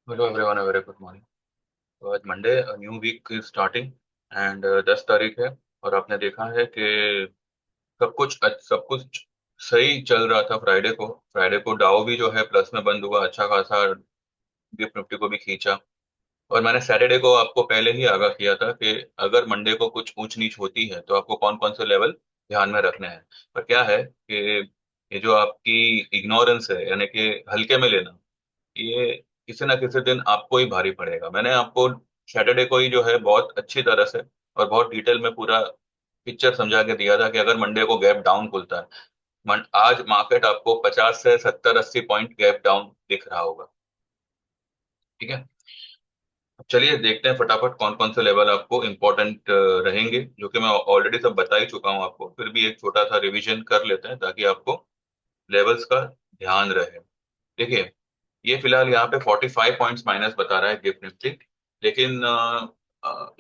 Hello everyone, very good morning. तो आज Monday, new week की स्टार्टिंग एंड 10 तारीख है। और आपने देखा है कि सब कुछ सही चल रहा था। फ्राइडे को डाउ भी जो है प्लस में बंद हुआ, अच्छा खासा गिफ्ट निफ्टी को भी खींचा। और मैंने सैटरडे को आपको पहले ही आगाह किया था कि अगर मंडे को कुछ ऊंच नीच होती है तो आपको कौन कौन से लेवल ध्यान में रखने हैं। पर क्या है कि ये जो आपकी इग्नोरेंस है, यानी कि हल्के में लेना, ये किसी ना किसी दिन आपको ही भारी पड़ेगा। मैंने आपको सैटरडे को ही जो है बहुत अच्छी तरह से और बहुत डिटेल में पूरा पिक्चर समझा के दिया था कि अगर मंडे को गैप डाउन खुलता है, आज मार्केट आपको 50 से 70 80 पॉइंट गैप डाउन दिख रहा होगा। ठीक है। अब चलिए देखते हैं फटाफट कौन कौन से लेवल आपको इम्पोर्टेंट रहेंगे, जो कि मैं ऑलरेडी सब बता ही चुका हूं आपको। फिर भी एक छोटा सा रिवीजन कर लेते हैं ताकि आपको लेवल्स का ध्यान रहे। देखिए, ये फिलहाल यहाँ पे 45 पॉइंट्स माइनस बता रहा है गिफ्ट निफ्टी। लेकिन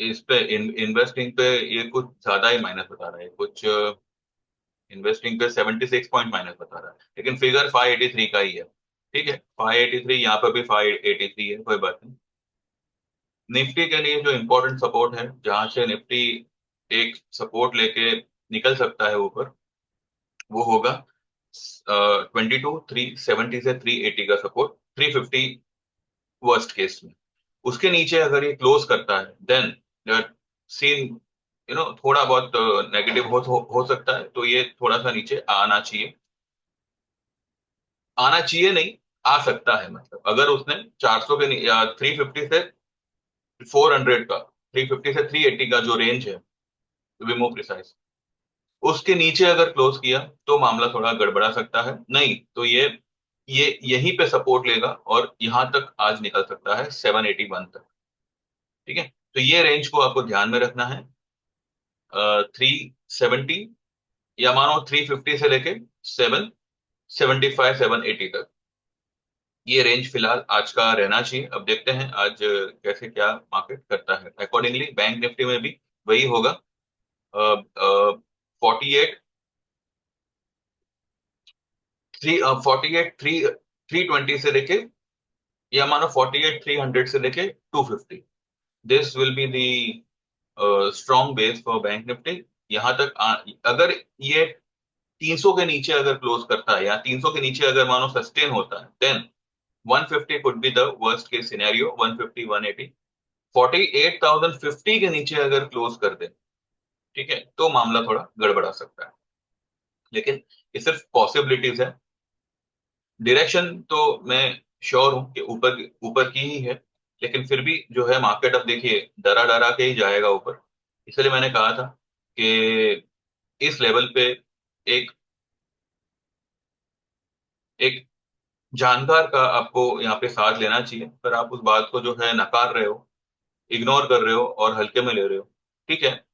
इस पे इन्वेस्टिंग पे ये कुछ ज्यादा ही माइनस बता रहा है। कुछ इन्वेस्टिंग पे 76 पॉइंट माइनस बता रहा है, लेकिन फिगर 583 का ही है। ठीक है, 583, यहाँ पे भी 583 है, कोई बात नहीं। निफ्टी के लिए जो इम्पोर्टेंट सपोर्ट है, जहां से निफ्टी एक सपोर्ट लेके निकल सकता है ऊपर, वो होगा 22 370 से 380 का सपोर्ट। 350 वर्स्ट केस में। उसके नीचे अगर ये क्लोज करता है, देन सीन थोड़ा बहुत नेगेटिव हो सकता है। तो ये थोड़ा सा नीचे आना चाहिए। आना चाहिए नहीं, आ सकता है। मतलब अगर उसने 400 के या 350 से 400 का, 350 से 380 का जो रेंज है, टू बी मोर प्रिसाइज, उसके नीचे अगर क्लोज किया तो मामला थोड़ा गड़बड़ा सकता है। नहीं तो ये यहीं पे सपोर्ट लेगा और यहां तक आज निकल सकता है 781 तक। ठीक है। तो ये रेंज को आपको ध्यान में रखना है। 370, या मानो 350 से लेके 775 780 तक, ये रेंज फिलहाल आज का रहना चाहिए। अब देखते हैं आज कैसे क्या मार्केट करता है। अकॉर्डिंगली बैंक निफ्टी में भी वही होगा। 48 3 से लेके, या मानो 48 300 से लेके 250, this will be the strong base for bank Nifty. यहां तक अगर ये 300 के नीचे अगर क्लोज करता है, या 300 के नीचे अगर मानो सस्टेन होता है, then 150 could be the worst case scenario. 150 180, 48,050 के नीचे अगर क्लोज कर दे, ठीक है, तो मामला थोड़ा गड़बड़ा सकता है। लेकिन ये सिर्फ पॉसिबिलिटीज है। डायरेक्शन तो मैं श्योर हूं कि ऊपर ऊपर की ही है। लेकिन फिर भी जो है मार्केट, अब देखिए, डरा डरा के ही जाएगा ऊपर। इसलिए मैंने कहा था कि इस लेवल पे एक एक जानकार का आपको यहाँ पे साथ लेना चाहिए। पर आप उस बात को जो है नकार रहे हो, इग्नोर कर रहे हो और हल्के में ले रहे हो। ठीक है,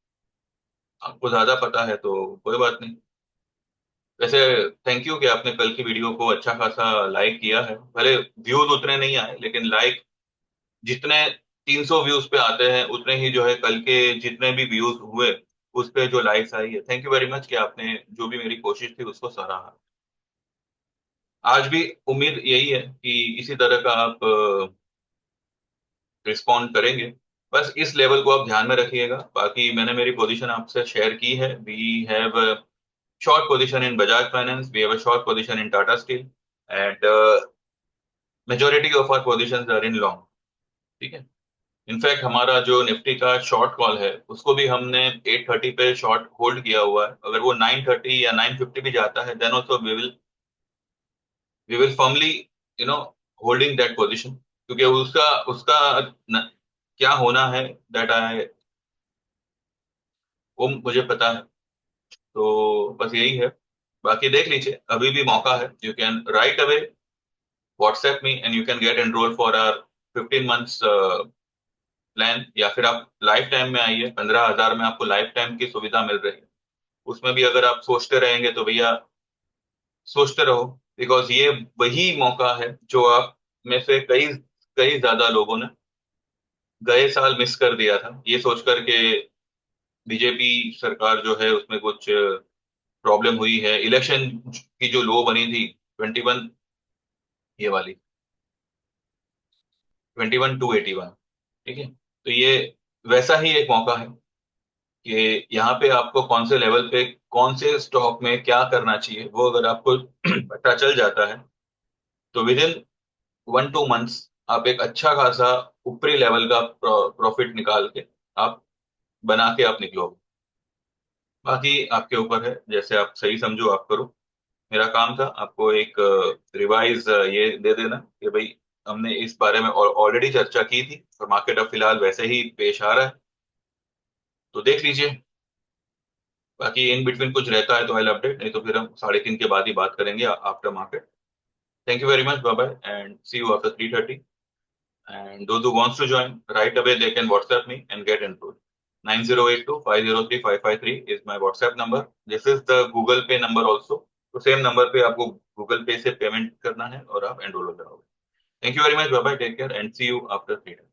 आपको ज्यादा पता है तो कोई बात नहीं। वैसे थैंक यू कि आपने कल की वीडियो को अच्छा खासा लाइक किया है। भले व्यूज उतने नहीं आए, लेकिन लाइक जितने 300 व्यूज पे आते हैं, उतने ही जो है कल के जितने भी व्यूज हुए उस पे जो लाइक्स आई है, थैंक यू वेरी मच कि आपने जो भी मेरी कोशिश थी उसको सराहा। आज भी उम्मीद यही है कि इसी तरह का आप रिस्पॉन्ड करेंगे। बस इस लेवल को आप ध्यान में रखिएगा। बाकी मैंने मेरी पोजीशन आपसे शेयर की है। We have short position in Bajaj Finance, we have a short position in Tata Steel, and majority of our positions are in long. ठीक है। इनफैक्ट हमारा जो निफ्टी का शॉर्ट कॉल है, उसको भी हमने 830 पे शॉर्ट होल्ड किया हुआ है। अगर वो 930 या 950 भी जाता है, then also we will firmly holding that position, क्योंकि उसका उसका न, क्या होना है, दैट आई वो मुझे पता है। तो बस यही है। बाकी देख लीजिए, अभी भी मौका है। You can right away WhatsApp me and you can get enroll for our 15 months plan, या फिर आप लाइफ टाइम में आइए। 15,000 में आपको लाइफ टाइम की सुविधा मिल रही है। उसमें भी अगर आप सोचते रहेंगे तो भैया सोचते रहो, बिकॉज ये वही मौका है जो आप में से कई कई ज्यादा लोगों ने गए साल मिस कर दिया था, ये सोच करके बीजेपी सरकार जो है उसमें कुछ प्रॉब्लम हुई है। इलेक्शन की जो लो बनी थी 21, ये वाली, 21,281। ठीक है, तो ये वैसा ही एक मौका है कि यहाँ पे आपको कौन से लेवल पे कौन से स्टॉक में क्या करना चाहिए, वो अगर आपको पता चल जाता है तो विद इन 1-2 मंथ्स आप एक अच्छा खासा ऊपरी लेवल का प्रॉफिट निकाल के आप बना के आप निकलोगे। बाकी आपके ऊपर है, जैसे आप सही समझो आप करो। मेरा काम था आपको एक रिवाइज ये दे देना कि भाई हमने इस बारे में ऑलरेडी चर्चा की थी और मार्केट अब फिलहाल वैसे ही पेश आ रहा है, तो देख लीजिए। बाकी इन बिटवीन कुछ रहता है तो आई अपडेट, नहीं तो फिर हम 3:30 के बाद ही बात करेंगे after market. Thank you very much, bye bye and see you after 3:30। And those who wants to join right away, they can WhatsApp me and get enrolled. 9082503553 is my WhatsApp number. This is the Google Pay number also. तो same number पे आपको Google पे से payment करना है और आप enroll हो जाओगे। Thank you very much, bye bye, take care and see you after 3 days।